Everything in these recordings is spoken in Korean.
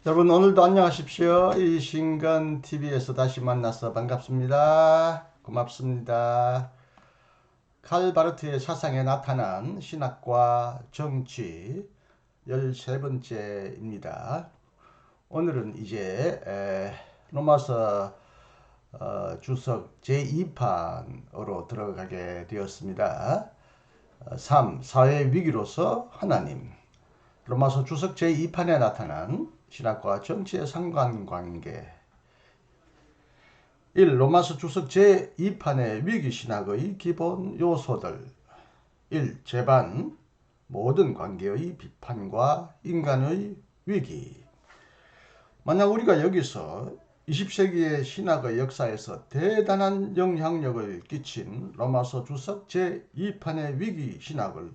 여러분 오늘도 안녕하십시오. 이신간TV에서 다시 만나서 반갑습니다. 고맙습니다. 칼 바르트의 사상에 나타난 신학과 정치 13번째입니다. 오늘은 이제 로마서 주석 제2판으로 들어가게 되었습니다. 3. 사회 위기로서 하나님. 로마서 주석 제2판에 나타난 신학과 정치의 상관관계. 1. 로마서 주석 제2판의 위기신학의 기본 요소들. 1. 제반, 모든 관계의 비판과 인간의 위기. 만약 우리가 여기서 20세기의 신학의 역사에서 대단한 영향력을 끼친 로마서 주석 제2판의 위기신학을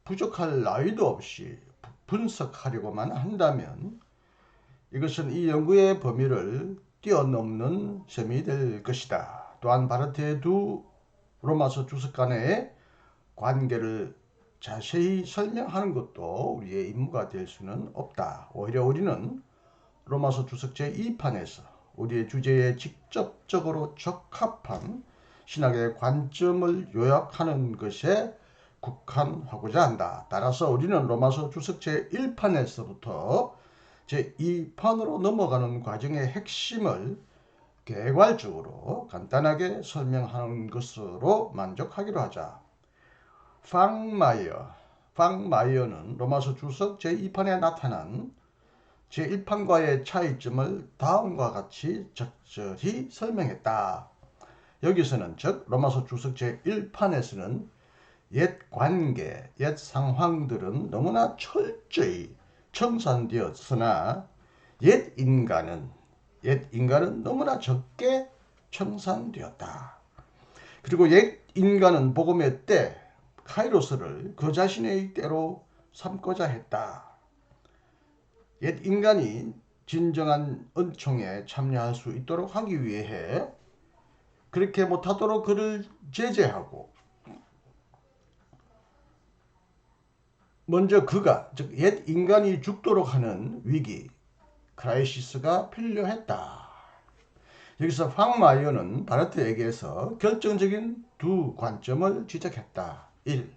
부족할 나위도 없이 분석하려고만 한다면 이것은 이 연구의 범위를 뛰어넘는 셈이 될 것이다. 또한 바르트의 두 로마서 주석 간의 관계를 자세히 설명하는 것도 우리의 임무가 될 수는 없다. 오히려 우리는 로마서 주석 제2판에서 우리의 주제에 직접적으로 적합한 신학의 관점을 요약하는 것에 국한하고자 한다. 따라서 우리는 로마서 주석 제1판에서부터 제2판으로 넘어가는 과정의 핵심을 개괄적으로 간단하게 설명하는 것으로 만족하기로 하자. 팡마이어는 로마서 주석 제2판에 나타난 제1판과의 차이점을 다음과 같이 적절히 설명했다. 여기서는 즉 로마서 주석 제1판에서는 옛 관계, 옛 상황들은 너무나 철저히 청산되었으나 옛 인간은 너무나 적게 청산되었다. 그리고 옛 인간은 복음의 때 카이로스를 그 자신의 때로 삼고자 했다. 옛 인간이 진정한 은총에 참여할 수 있도록 하기 위해 그렇게 못하도록 그를 제재하고 먼저 그가 즉 옛 인간이 죽도록 하는 위기 크라이시스가 필요했다. 여기서 황마이어는 바르트에게서 결정적인 두 관점을 지적했다. 1.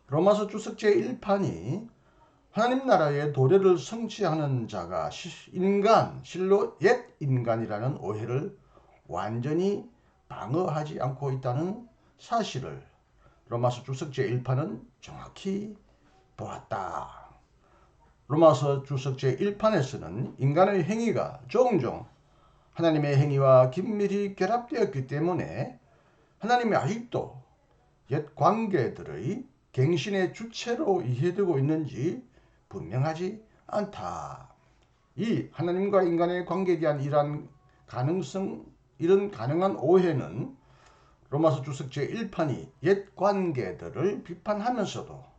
로마서 주석 제1판이 하나님 나라의 도래를 성취하는 자가 실로 옛 인간이라는 오해를 완전히 방어하지 않고 있다는 사실을 로마서 주석 제1판은 정확히 보았다. 로마서 주석 제1판에서는 인간의 행위가 종종 하나님의 행위와 긴밀히 결합되었기 때문에 하나님이 아직도 옛 관계들의 갱신의 주체로 이해되고 있는지 분명하지 않다. 이 하나님과 인간의 관계에 대한 이런 가능한 오해는 로마서 주석 제1판이 옛 관계들을 비판하면서도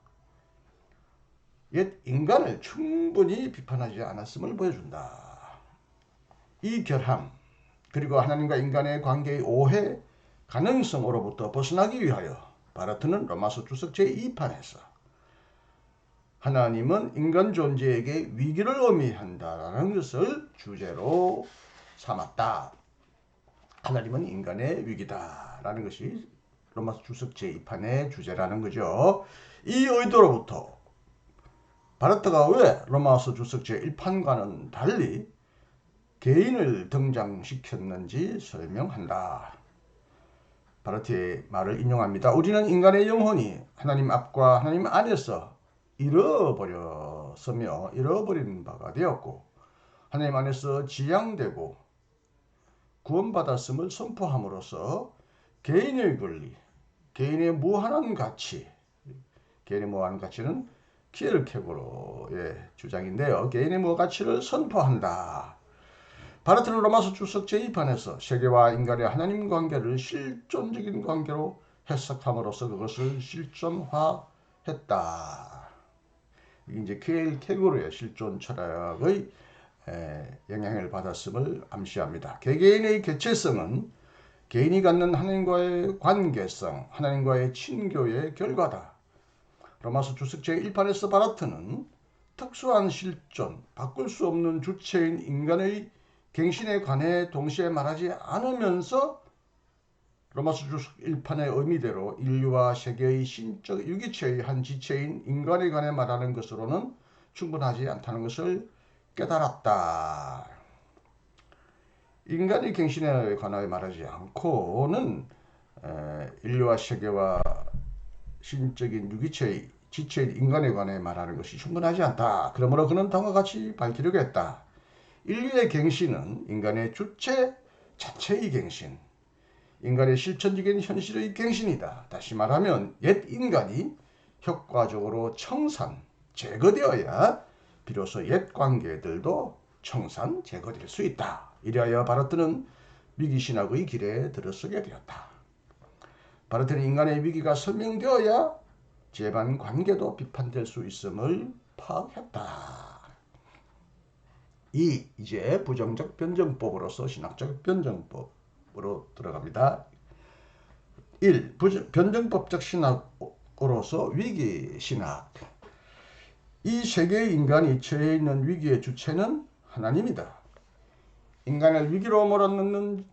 옛 인간을 충분히 비판하지 않았음을 보여준다. 이 결함 그리고 하나님과 인간의 관계의 오해 가능성으로부터 벗어나기 위하여 바르트는 로마서 주석 제2판에서 하나님은 인간 존재에게 위기를 의미한다라는 것을 주제로 삼았다. 하나님은 인간의 위기다라는 것이 로마서 주석 제2판의 주제라는 거죠. 이 의도로부터 바르트가 왜 로마서 주석 제1판과는 달리 개인을 등장시켰는지 설명한다. 바르트의 말을 인용합니다. 우리는 인간의 영혼이 하나님 앞과 하나님 안에서 잃어버린 바가 되었고 하나님 안에서 지양되고 구원받았음을 선포함으로써 개인의 권리, 개인의 무한한 가치, 개인의 무한한 가치는 키엘케고로의 주장인데요. 개인의 무한한 가치를 선포한다. 바르트는 로마서 주석 제2판에서 세계와 인간의 하나님 관계를 실존적인 관계로 해석함으로써 그것을 실존화했다. 이게 이제 키엘케고르의 실존 철학의 영향을 받았음을 암시합니다. 개개인의 개체성은 개인이 갖는 하나님과의 관계성, 하나님과의 친교의 결과다. 로마서 주석 제1판에서 바르트는 특수한 실존, 바꿀 수 없는 주체인 인간의 갱신에 관해 동시에 말하지 않으면서 로마서 주석 1판의 의미대로 인류와 세계의 신적 유기체의 한 지체인 인간에 관해 말하는 것으로는 충분하지 않다는 것을 깨달았다. 인간의 갱신에 관하여 말하지 않고는 인류와 세계와 신적인 유기체의 지체인 인간에 관해 말하는 것이 충분하지 않다. 그러므로 그는 다음과 같이 밝히려고 했다. 인류의 갱신은 인간의 주체 자체의 갱신, 인간의 실천적인 현실의 갱신이다. 다시 말하면 옛 인간이 효과적으로 청산, 제거되어야 비로소 옛 관계들도 청산, 제거될 수 있다. 이리하여 바르트는 위기신학의 길에 들어서게 되었다. 바르트는 인간의 위기가 설명되어야 재반 관계도 비판될 수 있음을 파악했다. 이제 부정적 변증법으로서 신학적 변증법으로 들어갑니다. 1. 변증법적 신학으로서 위기신학. 이 세계의 인간이 처해 있는 위기의 주체는 하나님이다. 인간을 위기로 몰아넣는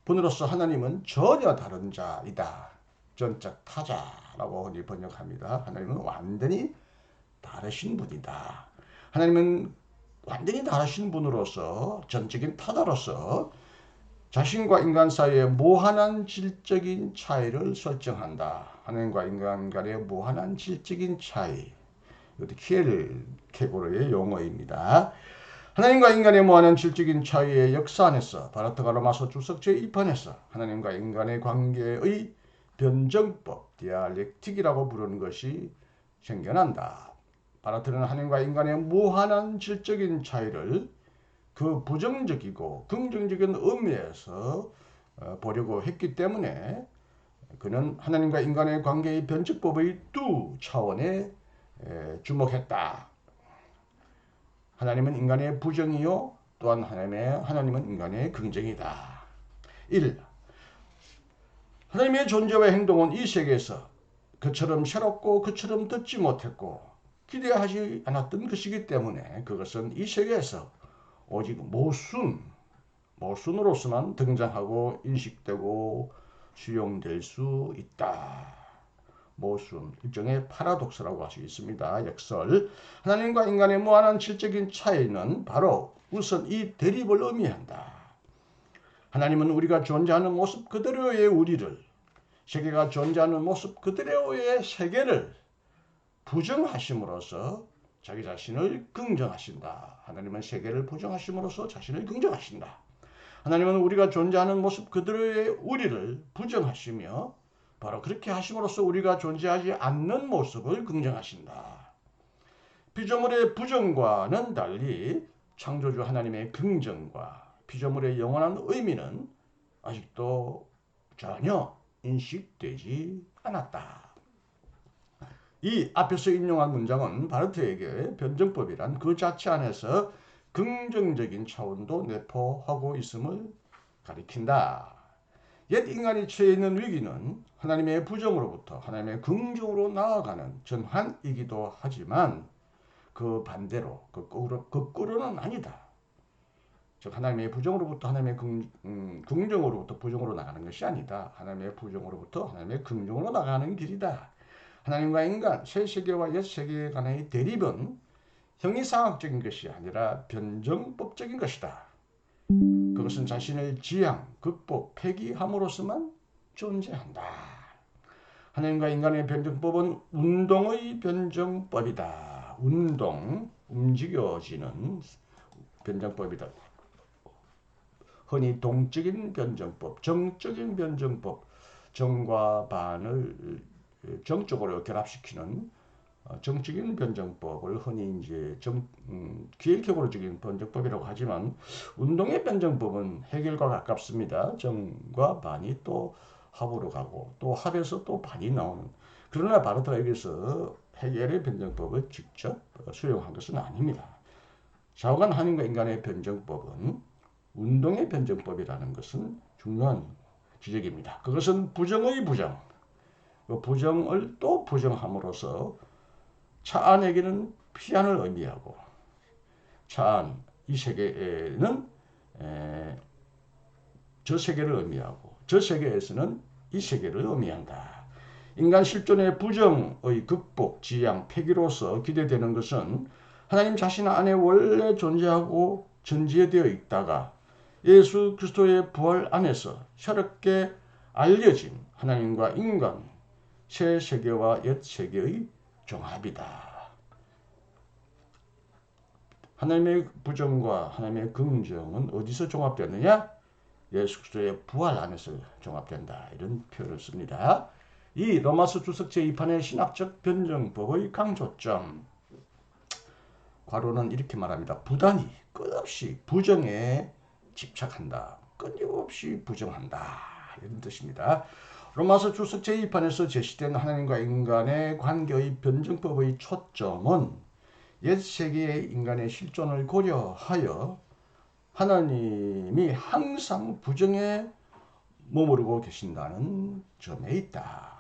분으로서 하나님은 전혀 다른 자이다. 전적 타자라고 흔히 번역합니다. 하나님은 완전히 다르신 분이다. 하나님은 완전히 다르신 분으로서 전적인 타자로서 자신과 인간 사이의 무한한 질적인 차이를 설정한다. 하나님과 인간 간의 무한한 질적인 차이. 이것도 키엘케고르의 용어입니다. 하나님과 인간의 무한한 질적인 차이의 역사 안에서 바르트가 로마서 주석 제2판에서 하나님과 인간의 관계의 변정법, 디알렉틱이라고 부르는 것이 생겨난다. 바르트는 하나님과 인간의 무한한 질적인 차이를 그 부정적이고 긍정적인 의미에서 보려고 했기 때문에 그는 하나님과 인간의 관계의 변증법의 두 차원에 주목했다. 하나님은 인간의 부정이요 또한 하나님은 인간의 긍정이다. 1. 하나님의 존재와 행동은 이 세계에서 그처럼 새롭고 그처럼 듣지 못했고 기대하지 않았던 것이기 때문에 그것은 이 세계에서 오직 모순으로서만 등장하고 인식되고 수용될 수 있다. 모순, 일종의 파라독스라고 할 수 있습니다. 역설. 하나님과 인간의 무한한 질적인 차이는 바로 우선 이 대립을 의미한다. 하나님은 우리가 존재하는 모습 그대로의 우리를, 세계가 존재하는 모습 그대로의 세계를 부정하심으로써 자기 자신을 긍정하신다. 하나님은 세계를 부정하심으로써 자신을 긍정하신다. 하나님은 우리가 존재하는 모습 그대로의 우리를 부정하시며 바로 그렇게 하심으로써 우리가 존재하지 않는 모습을 긍정하신다. 피조물의 부정과는 달리 창조주 하나님의 긍정과 피조물의 영원한 의미는 아직도 전혀 인식되지 않았다. 이 앞에서 인용한 문장은 바르트에게 변증법이란 그 자체 안에서 긍정적인 차원도 내포하고 있음을 가리킨다. 옛 인간이 처해 있는 위기는 하나님의 부정으로부터 하나님의 긍정으로 나아가는 전환이기도 하지만 그 반대로 거꾸로는 아니다. 즉 하나님의 부정으로부터 하나님의 긍정으로부터 부정으로 나가는 것이 아니다. 하나님의 부정으로부터 하나님의 긍정으로 나가는 길이다. 하나님과 인간, 새 세계와 옛 세계 간의 대립은 형이상학적인 것이 아니라 변정법적인 것이다. 그것은 자신을 지향, 극복, 폐기함으로써만 존재한다. 하나님과 인간의 변정법은 운동의 변정법이다. 움직여지는 변정법이다. 흔히 동적인 변정법, 정적인 변정법, 정과 반을 정적으로 결합시키는 정적인 변정법을 흔히 이제 기일격으로적인 변정법이라고 하지만 운동의 변정법은 해결과 가깝습니다. 정과 반이 또 합으로 가고 또 합에서 또 반이 나오는. 그러나 바르트가 여기서 해결의 변정법을 직접 수용한 것은 아닙니다. 좌우간 하나님과 인간의 변정법은 운동의 변정법이라는 것은 중요한 지적입니다. 그것은 부정의 부정, 그 부정을 또 부정함으로써 차 안에게는 피안을 의미하고 차안 이 세계에는 저 세계를 의미하고 저 세계에서는 이 세계를 의미한다. 인간 실존의 부정의 극복, 지양, 폐기로서 기대되는 것은 하나님 자신 안에 원래 존재하고 전제되어 있다가 예수 그리스도의 부활 안에서 새롭게 알려진 하나님과 인간, 새 세계와 옛 세계의 종합이다. 하나님의 부정과 하나님의 긍정은 어디서 종합되느냐? 예수 그리스도의 부활 안에서 종합된다. 이런 표현을 씁니다. 이 로마서 주석 제2판의 신학적 변증법의 강조점. 괄호는 이렇게 말합니다. 부단히 끝없이 부정에 집착한다. 끊임없이 부정한다. 이런 뜻입니다. 로마서 주석 제2판에서 제시된 하나님과 인간의 관계의 변증법의 초점은 옛 세계의 인간의 실존을 고려하여 하나님이 항상 부정에 머무르고 계신다는 점에 있다.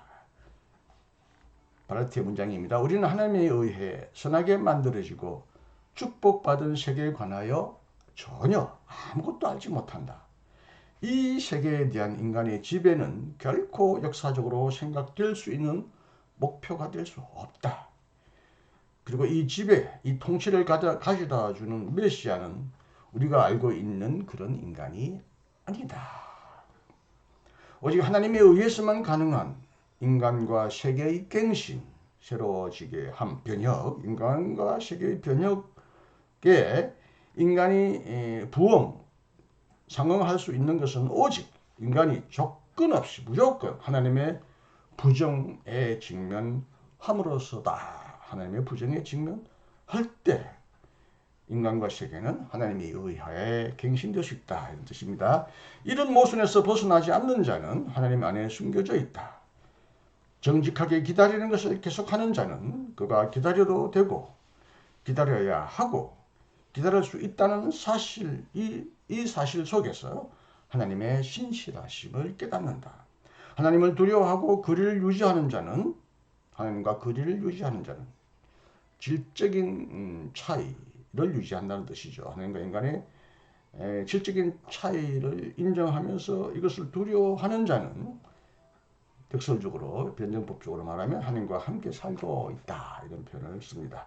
바르티의 문장입니다. 우리는 하나님에 의해 선하게 만들어지고 축복받은 세계에 관하여 전혀 아무것도 알지 못한다. 이 세계에 대한 인간의 지배는 결코 역사적으로 생각될 수 있는 목표가 될 수 없다. 그리고 이 지배, 이 통치를 가져다 주는 메시아는 우리가 알고 있는 그런 인간이 아니다. 오직 하나님에 의해서만 가능한 인간과 세계의 갱신, 새로워지게 함, 변혁, 인간과 세계의 변혁에 인간이 부흥, 상응할 수 있는 것은 오직 인간이 조건 없이 무조건 하나님의 부정에 직면함으로써다. 하나님의 부정에 직면할 때 인간과 세계는 하나님의 의하에 갱신될 수 있다. 이런 뜻입니다. 이런 모순에서 벗어나지 않는 자는 하나님 안에 숨겨져 있다. 정직하게 기다리는 것을 계속하는 자는 그가 기다려도 되고 기다려야 하고 기다릴 수 있다는 사실, 이 사실 속에서 하나님의 신실하심을 깨닫는다. 하나님을 두려워하고 거리를 유지하는 자는 하나님과 거리를 유지하는 자는 질적인 차이를 유지한다는 뜻이죠. 하나님과 인간의 질적인 차이를 인정하면서 이것을 두려워하는 자는 역설적으로 변증법적으로 말하면 하나님과 함께 살고 있다. 이런 표현을 씁니다.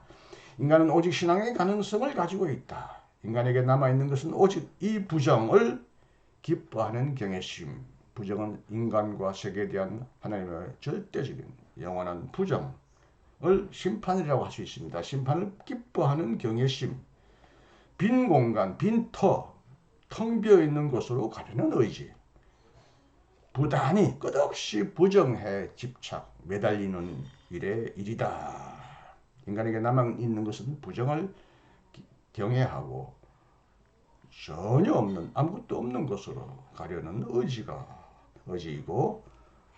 인간은 오직 신앙의 가능성을 가지고 있다. 인간에게 남아있는 것은 오직 이 부정을 기뻐하는 경외심. 부정은 인간과 세계에 대한 하나님의 절대적인 영원한 부정을 심판이라고 할 수 있습니다. 심판을 기뻐하는 경외심. 빈 공간, 빈 터, 텅 비어있는 곳으로 가려는 의지. 부단히 끝없이 부정해 집착, 매달리는 일이다. 인간에게 남아있는 것은 부정을 경외하고 전혀 없는, 아무것도 없는 것으로 가려는 의지이고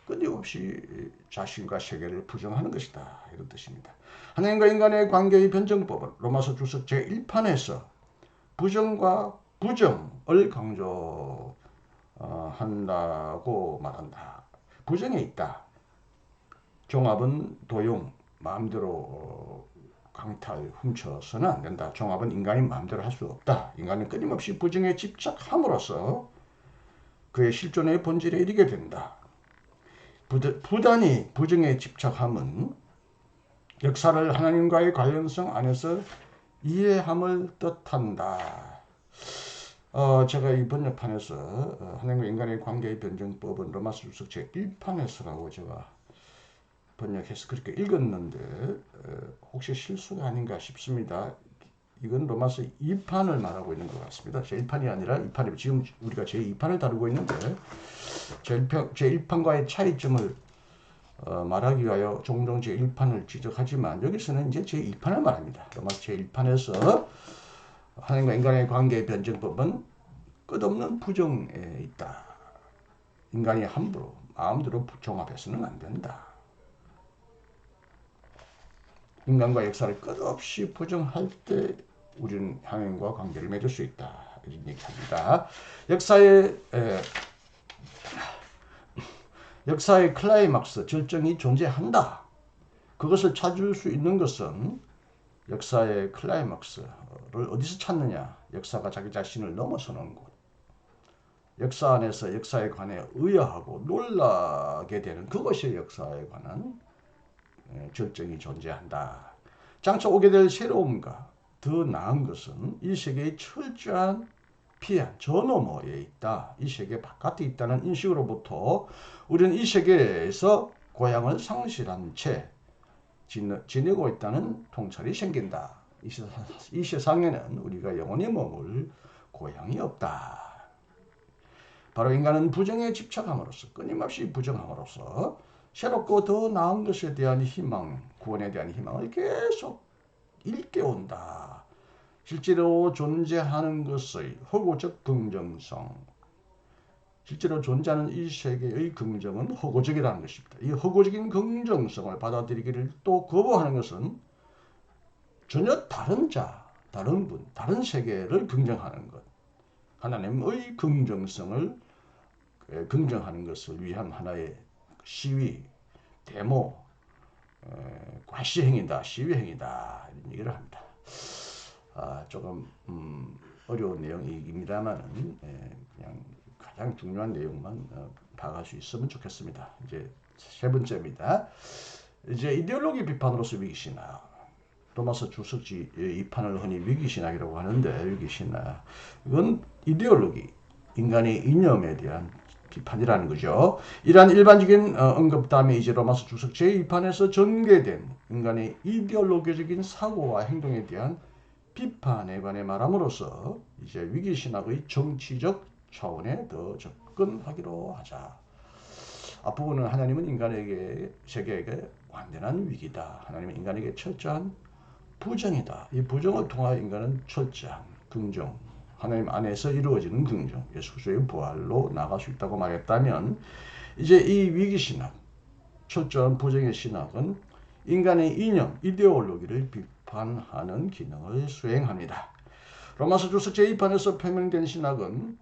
끊임없이 자신과 세계를 부정하는 것이다. 이런 뜻입니다. 하나님과 인간의 관계의 변증법은 로마서 주석 제1판에서 부정과 부정을 강조한다고 말한다. 부정에 있다. 종합은 도용, 마음대로 강탈, 훔쳐서는 안 된다. 종합은 인간이 마음대로 할 수 없다. 인간은 끊임없이 부정에 집착함으로써 그의 실존의 본질에 이르게 된다. 부단히 부정에 집착함은 역사를 하나님과의 관련성 안에서 이해함을 뜻한다. 제가 이 번역판에서 하나님과 인간의 관계의 변증법은 로마서 주석 제1판에서라고 제가 번역해서 그렇게 읽었는데 혹시 실수가 아닌가 싶습니다. 이건 로마서 2판을 말하고 있는 것 같습니다. 제1판이 아니라 2판이 지금 우리가 제2판을 다루고 있는데 제1판과의 차이점을 말하기 위하여 종종 제1판을 지적하지만 여기서는 이제 제2판을 말합니다. 로마서 제1판에서 하나님과 인간의 관계의 변증법은 끝없는 부정에 있다. 인간이 함부로 마음대로 종합해서는 안 된다. 인간과 역사를 끝없이 부정할 때 우리는 하나님과 관계를 맺을 수 있다. 이런 얘기합니다. 역사의 클라이막스, 절정이 존재한다. 그것을 찾을 수 있는 것은 역사의 클라이막스를 어디서 찾느냐? 역사가 자기 자신을 넘어서는 곳. 역사 안에서 역사에 관해 의아하고 놀라게 되는 그것이 역사에 관한 결정이 존재한다. 장차 오게 될 새로움과 더 나은 것은 이 세계의 철저한 피한 저 너머에 있다. 이 세계 바깥에 있다는 인식으로부터 우리는 이 세계에서 고향을 상실한 채 지내고 있다는 통찰이 생긴다. 이 세상에는 우리가 영원히 머물 고향이 없다. 바로 인간은 부정에 집착함으로써 끊임없이 부정함으로써 새롭고 더 나은 것에 대한 희망, 구원에 대한 희망을 계속 일깨운다. 실제로 존재하는 것의 허구적 긍정성, 실제로 존재하는 이 세계의 긍정은 허구적이라는 것입니다. 이 허구적인 긍정성을 받아들이기를 또 거부하는 것은 전혀 다른 자, 다른 분, 다른 세계를 긍정하는 것, 하나님의 긍정성을 긍정하는 것을 위한 하나의 시위, 데모, 과시행위다, 시위행위다 이런 얘기를 합니다. 조금 어려운 내용입니다만 그냥 가장 중요한 내용만 파악할 수 있으면 좋겠습니다. 이제 세 번째입니다. 이제 이데올로기 비판으로서 위기신학. 로마서 주석지 2판을 흔히 위기신학이라고 하는데 위기신학 이건 이데올로기, 인간의 이념에 대한 비판이라는 거죠. 이러한 일반적인 언급 다음에 이제 로마서 주석 제2판에서 전개된 인간의 이데올로기적인 사고와 행동에 대한 비판에 관해 말함으로써 이제 위기신학의 정치적 차원에 더 접근하기로 하자. 앞부분은 하나님은 인간에게 세계에게 완전한 위기다. 하나님은 인간에게 철저한 부정이다. 이 부정을 통하여 인간은 철저한 긍정, 하나님 안에서 이루어지는 긍정, 예수 그리스도의 부활로 나갈 수 있다고 말했다면 이제 이 위기신학, 철저한 부정의 신학은 인간의 이념, 이데올로기를 비판하는 기능을 수행합니다. 로마서 주석 제2판에서 표명된 신학은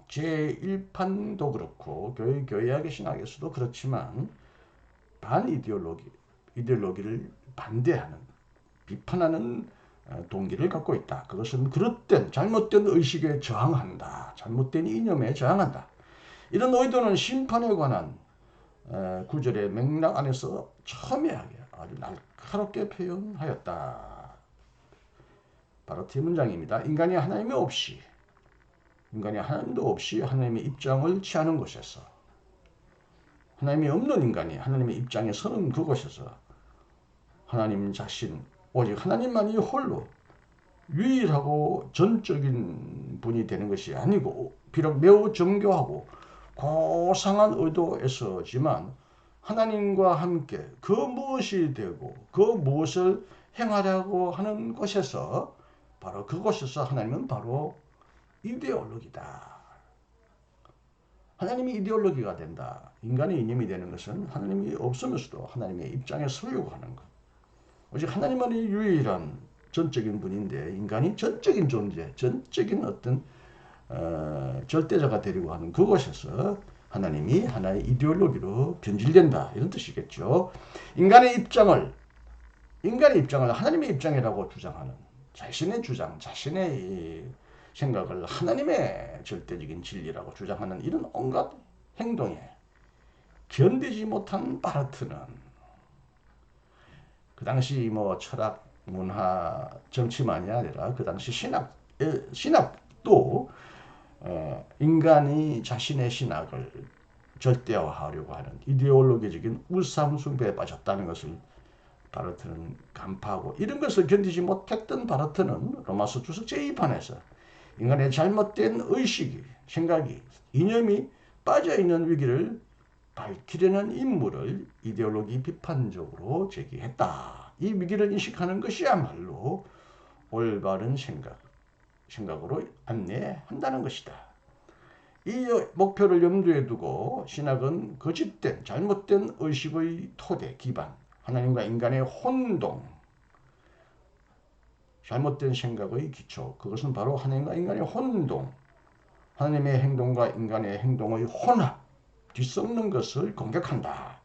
제1판도 그렇고 교회학의 신학에서도 그렇지만 이데올로기를 반대하는, 비판하는 동기를 갖고 있다. 그것은 그릇된 잘못된 의식에 저항한다. 잘못된 이념에 저항한다. 이런 의도는 심판에 관한 구절의 맥락 안에서 첨예하게 아주 날카롭게 표현하였다. 바로 뒷문장입니다. 인간이 하나님도 없이 하나님의 입장을 취하는 곳에서, 하나님이 없는 인간이 하나님의 입장에 서는 그곳에서 하나님 자신, 오직 하나님만이 홀로 유일하고 전적인 분이 되는 것이 아니고 비록 매우 정교하고 고상한 의도에서지만 하나님과 함께 그 무엇이 되고 그 무엇을 행하려고 하는 곳에서 바로 그곳에서 하나님은 바로 이데올로기다. 하나님이 이데올로기가 된다. 인간의 이념이 되는 것은 하나님이 없으면서도 하나님의 입장에 서려고 하는 것. 오직 하나님만이 유일한 전적인 분인데 인간이 전적인 존재, 전적인 어떤 절대자가 되려고 하는 그곳에서 하나님이 하나의 이데올로기로 변질된다. 이런 뜻이겠죠. 인간의 입장을 하나님의 입장이라고 주장하는 자신의 주장, 자신의 생각을 하나님의 절대적인 진리라고 주장하는 이런 온갖 행동에 견디지 못한 바르트는 그 당시 철학, 문화, 정치만이 아니라 그 당시 신학도 인간이 자신의 신학을 절대화하려고 하는 이데올로기적인 우상 숭배에 빠졌다는 것을 바르트는 간파하고, 이런 것을 견디지 못했던 바르트는 로마서 주석 제2판에서 인간의 잘못된 의식이, 생각이, 이념이 빠져있는 위기를 밝히려는 임무를 이데올로기 비판적으로 제기했다. 이 위기를 인식하는 것이야말로 올바른 생각으로 안내한다는 것이다. 이 목표를 염두에 두고 신학은 거짓된, 잘못된 의식의 토대, 기반, 하나님과 인간의 혼동, 잘못된 생각의 기초, 그것은 바로 하나님과 인간의 혼동, 하나님의 행동과 인간의 행동의 혼합, 뒤섞는 것을 공격한다.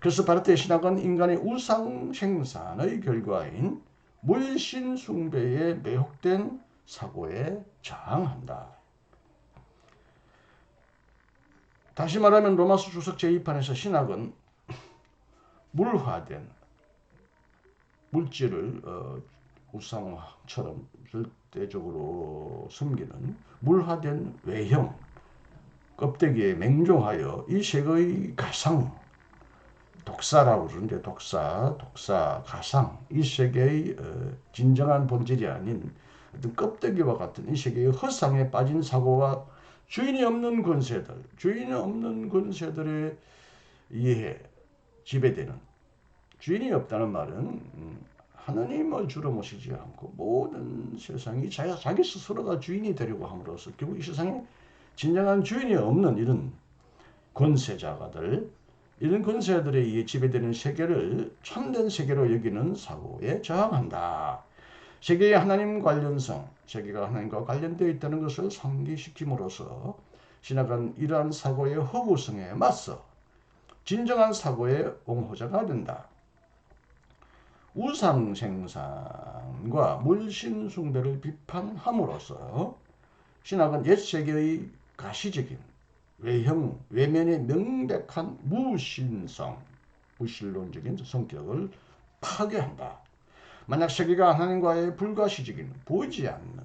그래서 바르트의 신학은 인간의 우상 생산의 결과인 물신 숭배에 매혹된 사고에 저항한다. 다시 말하면 로마서 주석 제2판에서 신학은 물화된 물질을 우상처럼 절대적으로 섬기는 물화된 외형 껍데기에 맹종하여 이 세계의 가상 독사라고 그러는데 독사, 가상 이 세계의 진정한 본질이 아닌 어떤 껍데기와 같은 이 세계의 허상에 빠진 사고와 주인이 없는 권세들에 의해 지배되는 주인이 없다는 말은 하나님을 주로 모시지 않고 모든 세상이 자기 스스로가 주인이 되려고 함으로써 결국 이 세상에 진정한 주인이 없는 이런 권세자가들 이런 권세들에 의해 지배되는 세계를 참된 세계로 여기는 사고에 저항한다. 세계의 하나님 관련성, 세계가 하나님과 관련되어 있다는 것을 상기시킴으로써 신학은 이러한 사고의 허구성에 맞서 진정한 사고의 옹호자가 된다. 우상 생산과 물신 숭배를 비판함으로써 신학은 옛 세계의 가시적인 외형, 외면의 명백한 무신성, 무신론적인 성격을 파괴한다. 만약 세계가 하나님과의 불가시적인 보이지 않는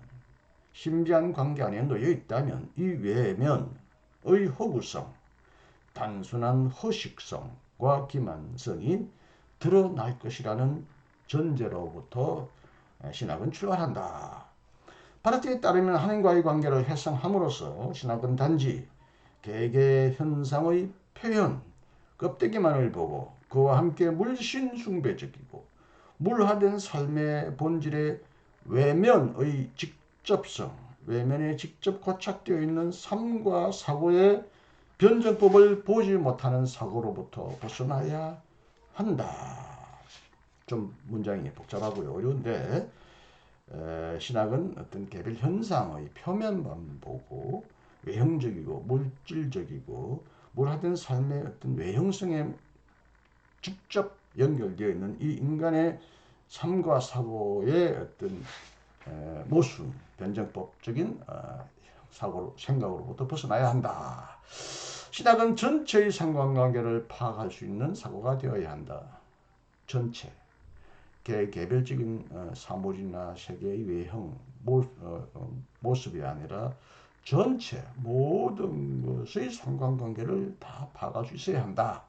신비한 관계 안에 놓여 있다면 이 외면의 허구성, 단순한 허식성과 기만성이 드러날 것이라는 전제로부터 신학은 출발한다. 바르트에 따르면 하나님과의 관계를 해상함으로써 신학은 단지 개개 현상의 표현, 껍데기만을 보고 그와 함께 물신 숭배적이고 물화된 삶의 본질의 외면의 직접성, 외면에 직접 고착되어 있는 삶과 사고의 변정법을 보지 못하는 사고로부터 벗어나야 한다. 좀 문장이 복잡하고요. 어려운데 신학은 어떤 개별 현상의 표면만 보고 외형적이고 물질적이고 물화된 삶의 어떤 외형성에 직접 연결되어 있는 이 인간의 삶과 사고의 어떤 모순, 변정법적인 생각으로부터 벗어나야 한다. 신학은 전체의 상관관계를 파악할 수 있는 사고가 되어야 한다. 전체. 개별적인 사물이나 세계의 외형, 모습이 아니라 전체 모든 것의 상관관계를 다 파악할 수 있어야 한다.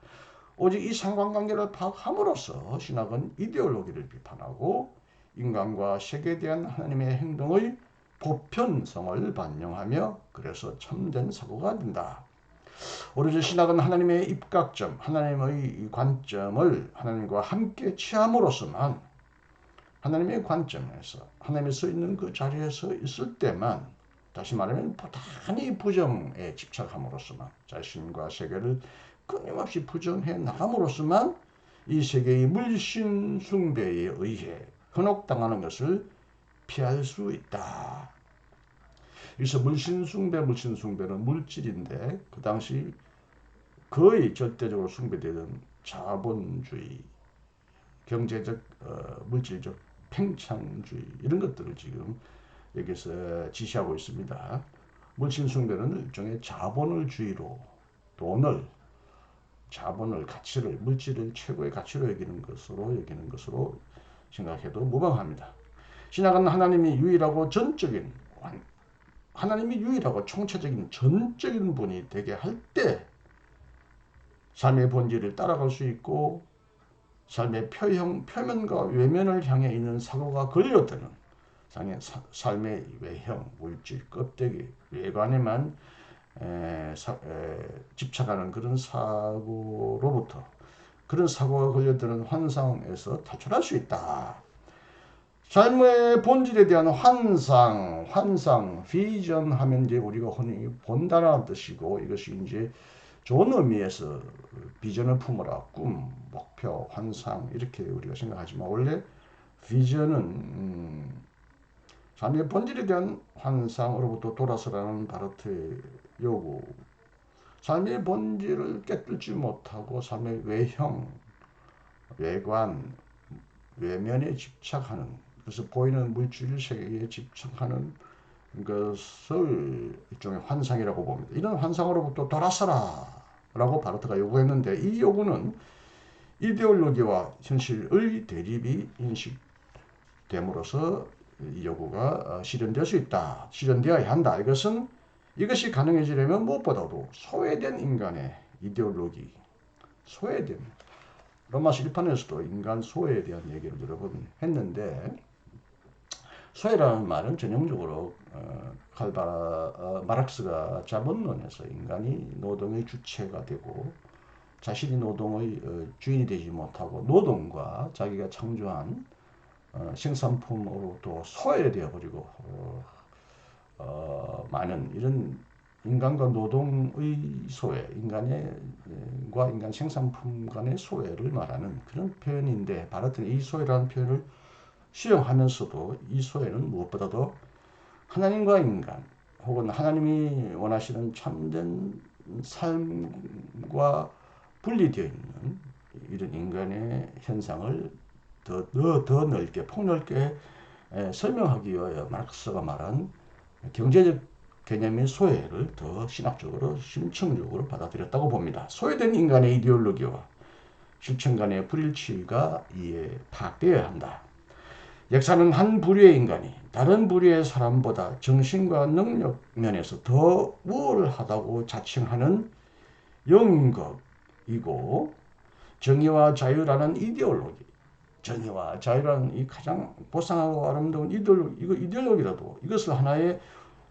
오직 이 상관관계를 파악함으로써 신학은 이데올로기를 비판하고 인간과 세계에 대한 하나님의 행동의 보편성을 반영하며 그래서 참된 사고가 된다. 오로지 신학은 하나님의 입각점, 하나님의 관점을 하나님과 함께 취함으로써만 하나님의 관점에서 하나님이 서 있는 그 자리에서 있을 때만 다시 말하면 부단히 부정에 집착함으로써만 자신과 세계를 끊임없이 부정해 나감으로써만 이 세계의 물신 숭배에 의해 현혹당하는 것을 피할 수 있다. 그래서 물신 숭배는 물질인데 그 당시 거의 절대적으로 숭배되던 자본주의, 경제적, 물질적 팽창주의 이런 것들을 지금 여기서 지시하고 있습니다. 물신 숭배는 일종의 자본을 주의로 자본을 가치를 물질을 최고의 가치로 여기는 것으로 생각해도 무방합니다. 신학은 하나님이 유일하고 총체적인 전적인 분이 되게 할 때 삶의 본질을 따라갈 수 있고 삶의 표면과 외면을 향해 있는 사고가 걸려드는 삶의 외형, 물질, 껍데기, 외관에만 집착하는 그런 사고로부터 그런 사고가 걸려드는 환상에서 탈출할 수 있다. 삶의 본질에 대한 환상, 비전 하면 이제 우리가 흔히 본다라는 뜻이고 이것이 이제 좋은 의미에서 비전을 품어라, 꿈, 목표, 환상 이렇게 우리가 생각하지만 원래 비전은 삶의 본질에 대한 환상으로부터 돌아서라는 바르트의 요구, 삶의 본질을 깨뚫지 못하고 삶의 외형, 외관, 외면에 집착하는 그래서 보이는 물질 세계에 집착하는 것을 일종의 환상이라고 봅니다. 이런 환상으로부터 돌아서라 라고 바르트가 요구했는데, 이 요구는 이데올로기와 현실의 대립이 인식됨으로써 이 요구가 실현될 수 있다, 실현되어야 한다. 이것이 가능해지려면 무엇보다도 소외된 인간의 이데올로기, 소외된, 로마 시리판에서도 인간 소외에 대한 얘기를 여러 번 했는데, 소외라는 말은 전형적으로 마르크스가 자본론에서 인간이 노동의 주체가 되고 자신이 노동의 주인이 되지 못하고 노동과 자기가 창조한 생산품으로부터 소외되어 버리고 많은 이런 인간과 노동의 소외, 인간과 인간 생산품 간의 소외를 말하는 그런 표현인데, 바르트는 이 소외라는 표현을 수용하면서도 이 소외는 무엇보다도 하나님과 인간 혹은 하나님이 원하시는 참된 삶과 분리되어 있는 이런 인간의 현상을 더 넓게, 폭넓게 설명하기 위하여 마르크스가 말한 경제적 개념의 소외를 더 신학적으로 심층적으로 받아들였다고 봅니다. 소외된 인간의 이데올로기와 실천 간의 불일치가 이에 파악되어야 한다. 역사는 한 부류의 인간이 다른 부류의 사람보다 정신과 능력 면에서 더 우월하다고 자칭하는 영겁이고, 정의와 자유라는 이데올로기, 정의와 자유라는 이 가장 보상하고 아름다운 이데올로기라도 이것을 하나의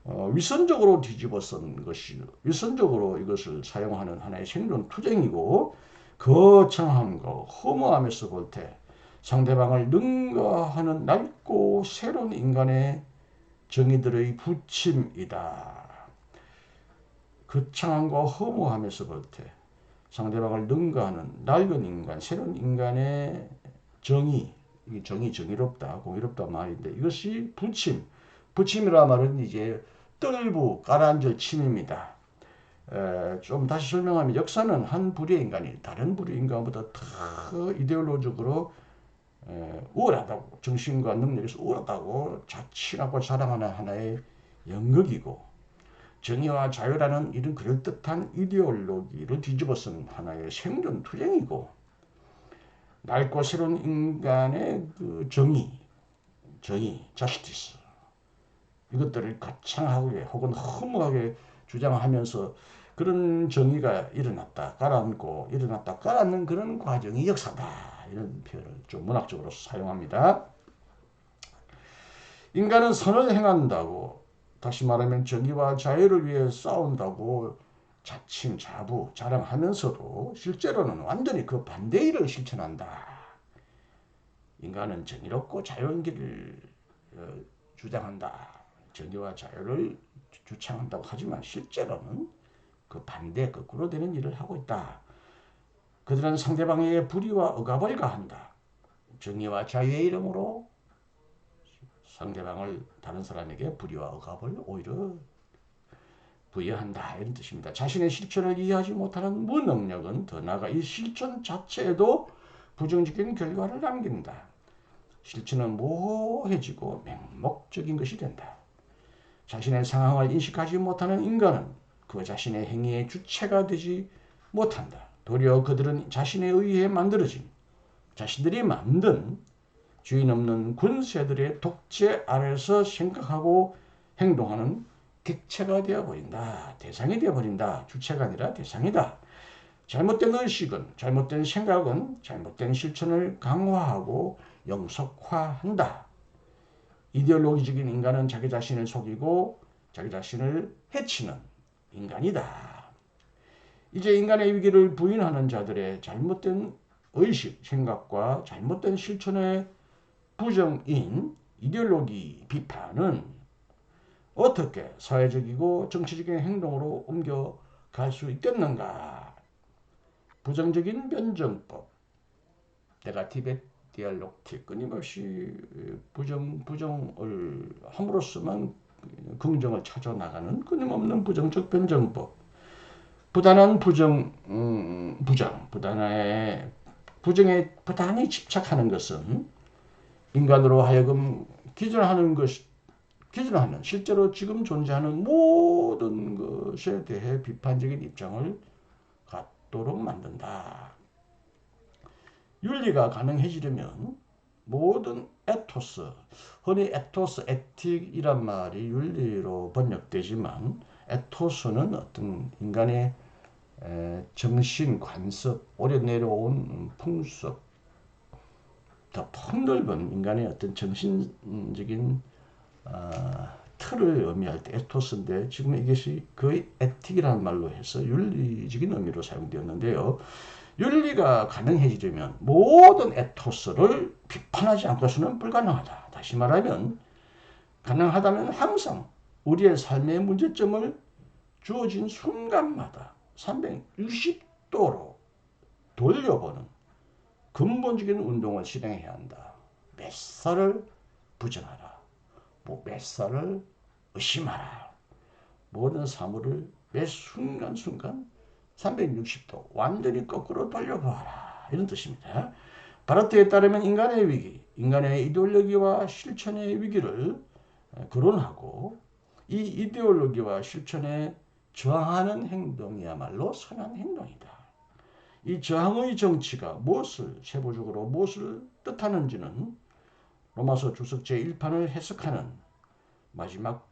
위선적으로 뒤집어 쓴 것이, 위선적으로 이것을 사용하는 하나의 생존 투쟁이고, 거창함과 허무함에서 볼 때 상대방을 능가하는 낡고 새로운 인간의 정의들의 부침이다. 거창함과 허무함에서 볼 때 상대방을 능가하는 낡은 인간, 새로운 인간의 정의, 이 정의롭다, 공의롭다 말인데, 이것이 부침이라 말은 이제 뜰부, 가라앉을 침입니다. 좀 다시 설명하면, 역사는 한 부류의 인간이 다른 부류의 인간보다 더 이데올로적으로 우월하다고, 정신과 능력에서 우월하다고 자칭하고 자랑하는 하나의 연극이고, 정의와 자유라는 이런 그럴듯한 이데올로기를 뒤집어쓴 하나의 생존 투쟁이고, 낡고 새로운 인간의 그 정의, 저스티스, 이것들을 거창하게 혹은 허무하게 주장하면서 그런 정의가 일어났다 가라앉는 그런 과정이 역사다. 이런 표현을 좀 문학적으로 사용합니다. 인간은 선을 행한다고, 다시 말하면 정의와 자유를 위해 싸운다고 자랑하면서도 실제로는 완전히 그 반대의 일을 실천한다. 인간은 정의롭고 자유로운 길을 주장한다. 정의와 자유를 주창한다고 하지만 실제로는 그 반대, 거꾸로 되는 일을 하고 있다. 그들은 상대방에게 불의와 억압을 가한다. 정의와 자유의 이름으로 상대방을, 다른 사람에게 불의와 억압을 오히려 부여한다, 이런 뜻입니다. 자신의 실천을 이해하지 못하는 무능력은 더 나아가 이 실천 자체에도 부정적인 결과를 남긴다. 실천은 모호해지고 맹목적인 것이 된다. 자신의 상황을 인식하지 못하는 인간은 그 자신의 행위의 주체가 되지 못한다. 도리어 그들은 자신에 의해 만들어진, 자신들이 만든 주인 없는 군세들의 독재 아래서 생각하고 행동하는 객체가 되어버린다. 대상이 되어버린다. 주체가 아니라 대상이다. 잘못된 의식은, 잘못된 생각은 잘못된 실천을 강화하고 영속화한다. 이데올로기적인 인간은 자기 자신을 속이고 자기 자신을 해치는 인간이다. 이제 인간의 위기를 부인하는 자들의 잘못된 의식, 생각과 잘못된 실천의 부정인 이데올로기 비판은 어떻게 사회적이고 정치적인 행동으로 옮겨갈 수 있겠는가? 부정적인 변정법, 네가티브 디알록틱, 끊임없이 부정을 함으로써만 긍정을 찾아 나가는 끊임없는 부정적 변정법, 부단한 부정에 부단히 집착하는 것은 인간으로 하여금 기존하는 실제로 지금 존재하는 모든 것에 대해 비판적인 입장을 갖도록 만든다. 윤리가 가능해지려면 모든 에토스, 흔히 에토스, 에틱이란 말이 윤리로 번역되지만 에토스는 어떤 인간의 정신, 관습, 오래 내려온 풍습, 더 폭넓은 인간의 어떤 정신적인 틀을 의미할 때 에토스인데 지금 이것이 거의 에틱이라는 말로 해서 윤리적인 의미로 사용되었는데요. 윤리가 가능해지려면 모든 에토스를 비판하지 않고서는 불가능하다. 다시 말하면 가능하다면 항상 우리의 삶의 문제점을 주어진 순간마다 360도로 돌려보는 근본적인 운동을 실행해야 한다. 몇 살을 부정하라. 몇 살을 의심하라. 모든 사물을 매 순간순간 360도 완전히 거꾸로 돌려보아라. 이런 뜻입니다. 바르트에 따르면 인간의 위기, 인간의 이데올로기와 실천의 위기를 거론하고 이 이데올로기와 실천에 저항하는 행동이야말로 선한 행동이다. 이 저항의 정치가 세부적으로 무엇을 뜻하는지는 로마서 주석 제1판을 해석하는 마지막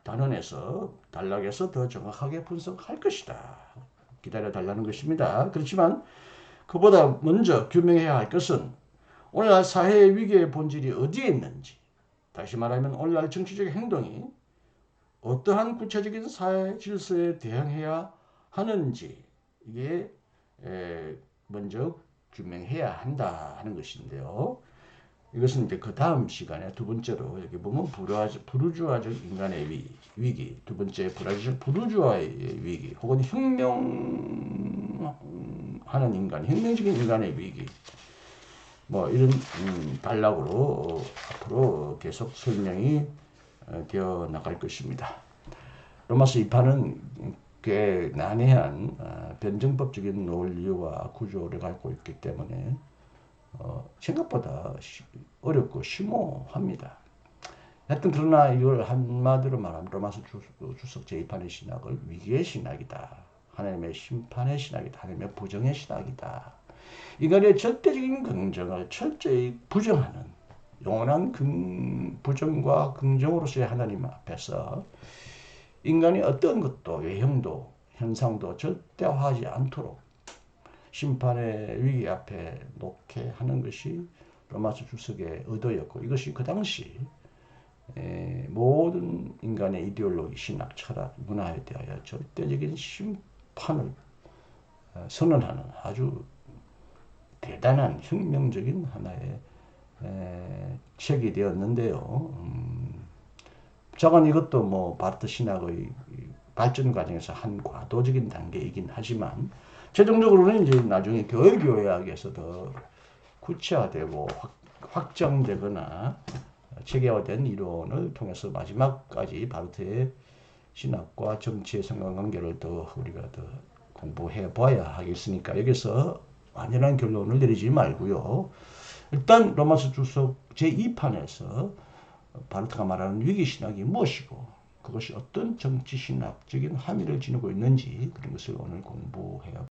단락에서 더 정확하게 분석할 것이다. 기다려달라는 것입니다. 그렇지만 그보다 먼저 규명해야 할 것은 오늘날 사회의 위기의 본질이 어디에 있는지, 다시 말하면 오늘날 정치적 행동이 어떠한 구체적인 사회 질서에 대응해야 하는지 이게 먼저 규명해야 한다 하는 것인데요. 이것은 이제 그 다음 시간에 두 번째로 여기 보면 부르주아적 인간의 위기, 두 번째 부르주아의 위기, 혹은 혁명하는 인간, 혁명적인 인간의 위기, 뭐 이런 단락으로 앞으로 계속 설명이 되어 나갈 것입니다. 로마서 2판은 꽤 난해한 변증법적인 논리와 구조를 갖고 있기 때문에 생각보다 어렵고 심오합니다. 하여튼 그러나 이걸 한마디로 말하면 로마서 주석 제2판의 신학을 위기의 신학이다. 하나님의 심판의 신학이다. 하나님의 부정의 신학이다. 인간의 절대적인 긍정을 철저히 부정하는 영원한 부정과 긍정으로서의 하나님 앞에서 인간이 어떤 것도 외형도 현상도 절대화하지 않도록 심판의 위기 앞에 놓게 하는 것이 로마서 주석의 의도였고, 이것이 그 당시 모든 인간의 이데올로기, 신학, 철학, 문화에 대하여 절대적인 심판을 선언하는 아주 대단한 혁명적인 하나의 책이 되었는데요. 자관 이것도 뭐 바르트 신학의 발전 과정에서 한 과도적인 단계이긴 하지만 최종적으로는 이제 나중에 교회학에서 더 구체화되고 확정되거나 체계화된 이론을 통해서 마지막까지 바르트의 신학과 정치의 상관관계를 더 우리가 더 공부해 봐야 하겠으니까 여기서 완전한 결론을 내리지 말고요. 일단 로마서 주석 제2판에서 바르트가 말하는 위기신학이 무엇이고 그것이 어떤 정치신학적인 함의를 지니고 있는지 그런 것을 오늘 공부해